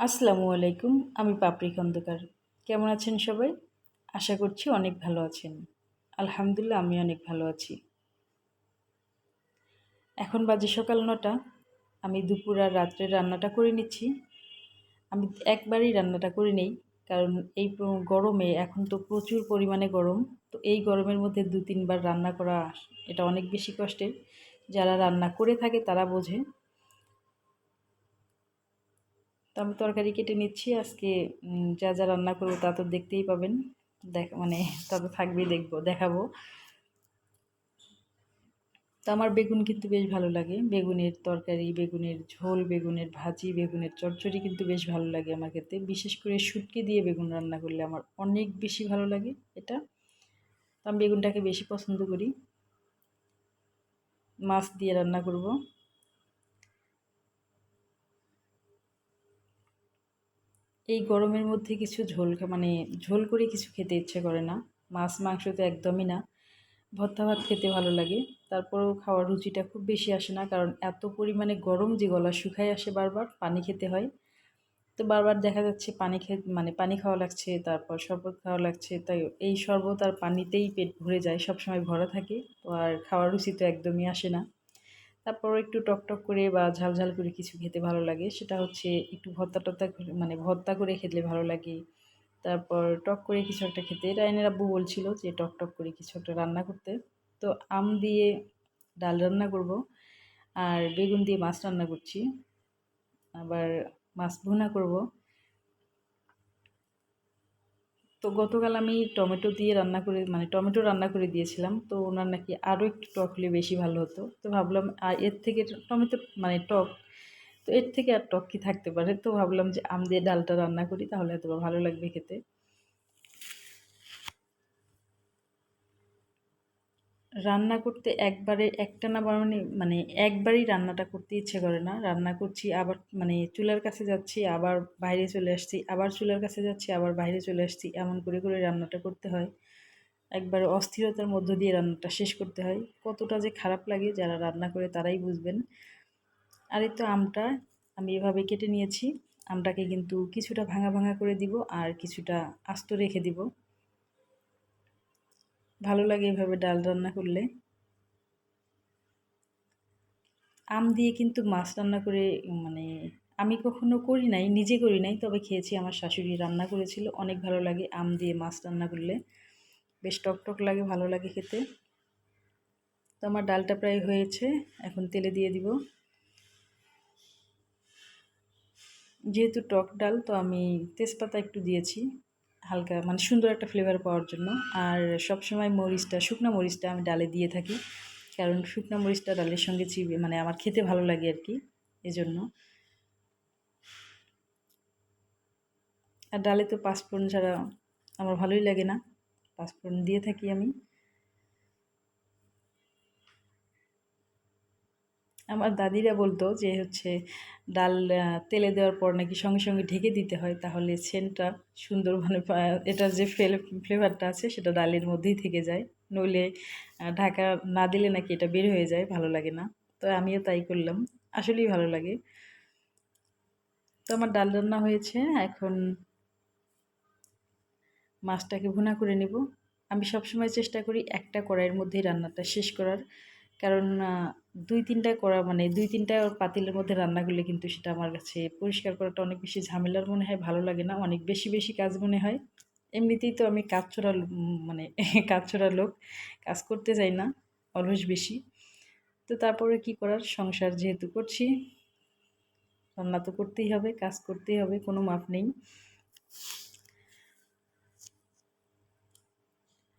আসসালামু আলাইকুম। আমি পাপড়ি খন্দকার। কেমন আছেন সবাই? আশা করছি অনেক ভালো আছেন। আলহামদুলিল্লাহ আমি অনেক ভালো আছি। এখন বাজে সকাল ৯টা। আমি দুপুর আর রাত্রের রান্নাটা করে নিচ্ছি। আমি একবারেই রান্নাটা করে নেই। কারণ এই গরমে এখন তো প্রচুর পরিমাণে গরম। তো এই গরমের মধ্যে ২-৩ বার রান্না করা এটা অনেক বেশি কষ্টের। যারা রান্না করে থাকে তারা বোঝে। তো আমি তরকারি কেটে নিচ্ছি। আজকে যা রান্না করব তা তো দেখতেই পাবেন। মানে তা তো থাকবেই, দেখাবো। তো আমার বেগুন কিন্তু বেশ ভালো লাগে। বেগুনের তরকারি, বেগুনের ঝোল, বেগুনের ভাজি, বেগুনের চচ্চড়ি কিন্তু বেশ ভালো লাগে আমার খেতে। বিশেষ করে শুটকি দিয়ে বেগুন রান্না করলে আমার অনেক বেশি ভালো লাগে এটা। তো আমি বেগুনটাকে বেশি পছন্দ করি। মাছ দিয়ে রান্না করব। এই গরমের মধ্যে কিছু মানে ঝোল করে কিছু খেতে ইচ্ছে করে না। মাছ মাংস তো একদমই না। ভর্তা ভাত খেতে ভালো লাগে। তারপরেও খাওয়ার রুচিটা খুব বেশি আসে না, কারণ এত পরিমাণে গরম যে গলা শুকায় আসে, বারবার পানি খেতে হয়। তো বারবার দেখা যাচ্ছে মানে পানি খাওয়া লাগছে, তারপর শরবত খাওয়া লাগছে। তাই এই শরবত আর পানিতেই পেট ভরে যায়, সবসময় ভরা থাকে। তো আর খাওয়ার রুচি তো একদমই আসে না। তারপর একটু টকটক করে বা ঝাল করে কিছু খেতে ভালো লাগে। সেটা হচ্ছে একটু ভর্তা-টর্তা মানে ভর্তা করে খেতে ভালো লাগে। তারপর টক করে কিছু একটা খেতে। রায়নের আব্বু বলছিল যে টক করে কিছু একটা রান্না করতে। তো আম দিয়ে ডাল রান্না করব, আর বেগুন দিয়ে মাছ রান্না করছি। আবার মাছ ভুনা করব। তো গতকাল আমি টমেটো দিয়ে রান্না করে, মানে টমেটো রান্না করে দিয়েছিলাম। তো ওনার নাকি আরও একটু টক হলে বেশি ভালো হতো। তো ভাবলাম আর এর থেকে টমেটো মানে টক, তো এর থেকে আর টক কি থাকতে পারে? তো ভাবলাম যে আম দিয়ে ডালটা রান্না করি, তাহলে হয়তোবা ভালো লাগবে খেতে। রান্না করতে একবারে একটানা মানে একবারেই রান্নাটা করতে ইচ্ছে করে না। রান্না করছি, আবার মানে চুলার কাছে যাচ্ছি, আবার বাইরে চলে আসছি, আবার চুলার কাছে যাচ্ছি, আবার বাইরে চলে আসছি। এমন করে রান্নাটা করতে হয়। একবারে অস্থিরতার মধ্য দিয়ে রান্নাটা শেষ করতে হয়। কতটা যে খারাপ লাগে যারা রান্না করে তারাই বুঝবেন। আর এই তো আমটা আমি এভাবে কেটে নিয়েছি। আমটাকে কিন্তু কিছুটা ভাঙা করে দিব, আর কিছুটা আস্ত রেখে দিব। ভালো লাগে এভাবে ডাল রান্না করলে। আম দিয়ে কিন্তু মাছ রান্না করে, মানে আমি কখনো করি নাই, নিজে করি নাই, তবে খেয়েছি। আমার শাশুড়ি রান্না করেছিল, অনেক ভালো লাগে আম দিয়ে মাছ রান্না করলে। বেশ টক লাগে, ভালো লাগে খেতে। তো আমার ডালটা প্রায় হয়েছে, এখন তেলে দিয়ে দিব। যেহেতু টক ডাল, তো আমি তেজপাতা একটু দিয়েছি হালকা, মানে সুন্দর একটা ফ্লেভার পাওয়ার জন্য। আর সবসময় শুকনো মরিচটা আমি ডালে দিয়ে থাকি, কারণ শুকনো মরিচটা ডালের সঙ্গে মানে আমার খেতে ভালো লাগে আর কি, এজন্য। আর ডালে তো পাঁচফোড়ন ছাড়া আমার ভালোই লাগে না। পাঁচফোড়ন দিয়ে থাকি আমি। আমার দাদিরা বলতো যে হচ্ছে ডাল তেলে দেওয়ার পর নাকি সঙ্গে ঢেকে দিতে হয়, তাহলে সেন্টটা সুন্দর, মানে এটার যে ফ্লেভারটা আছে সেটা ডালের মধ্যেই থেকে যায়। নইলে ঢাকা না দিলে নাকি এটা বের হয়ে যায়, ভালো লাগে না। তো আমিও তাই করলাম, আসলেই ভালো লাগে। তো আমার ডাল রান্না হয়েছে, এখন মাছটাকে ভুনা করে নেব। আমি সবসময় চেষ্টা করি একটা কড়াইয়ের মধ্যেই রান্নাটা শেষ করার। কারণ ২-৩টা কড়া, মানে ২-৩টা পাতিলের মধ্যে রান্না করলে কিন্তু সেটা আমার কাছে পরিষ্কার করাটা অনেক বেশি ঝামেলার মনে হয়, ভালো লাগে না। অনেক বেশি কাজ মনে হয়। এমনিতেই তো আমি কাজছড়া মানে কাজছড়া লোক। কাজ করতে চাই না, অলস বেশি। তো তারপরে কি করার, সংসার যেহেতু করছি, রান্না তো করতেই হবে, কাজ করতেই হবে, কোনো মাপ নেই।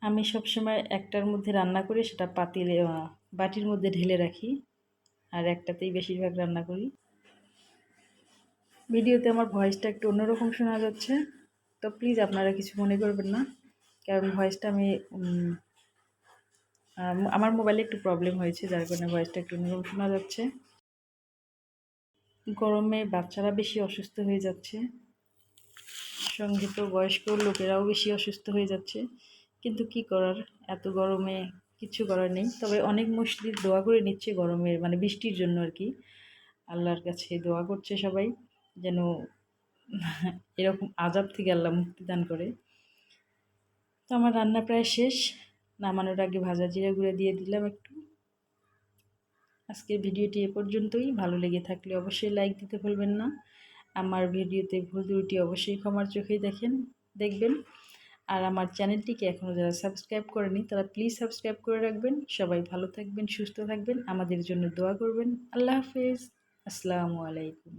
আমি সবসময় একটার মধ্যে রান্না করে সেটা বাটির মধ্যে ঢেলে রাখি, আর একটাতেই বেশিরভাগ রান্না করি। ভিডিওতে আমার ভয়েসটা একটু অন্যরকম শোনা যাচ্ছে, তো প্লিজ আপনারা কিছু মনে করবেন না। কারণ ভয়েসটা আমি আমার মোবাইলে একটু প্রবলেম হয়েছে, যার কারণে ভয়েসটা একটু অন্যরকম শোনা যাচ্ছে। গরমে বাচ্চারা বেশি অসুস্থ হয়ে যাচ্ছে, সঙ্গে তো বয়স্ক লোকেরাও বেশি অসুস্থ হয়ে যাচ্ছে। কিন্তু কি করার, এত গরমে কিছু করার নেই। তবে অনেক মসজিদ দোয়া করে নিচ্ছে গরমের, মানে বৃষ্টির জন্য আর কি। আল্লাহর কাছে দোয়া করছে সবাই, যেন এরকম আযাব থেকে আল্লাহ মুক্তি দান করে। তো আমার রান্না প্রায় শেষ। নামানোর আগে ভাজা জিরা গুঁড়া দিয়ে দিলাম একটু। আজকের ভিডিওটি এ পর্যন্তই। ভালো লেগে থাকলে অবশ্যই লাইক দিতে ভুলবেন না। আমার ভিডিওতে ভুল ত্রুটি অবশ্যই ক্ষমার চোখেই দেখবেন। আর আমার চ্যানেলটিকে এখনও যারা সাবস্ক্রাইব করেনি তারা প্লিজ সাবস্ক্রাইব করে রাখবেন। সবাই ভালো থাকবেন, সুস্থ থাকবেন, আমাদের জন্য দোয়া করবেন। আল্লাহ হাফেজ। আসসালামু আলাইকুম।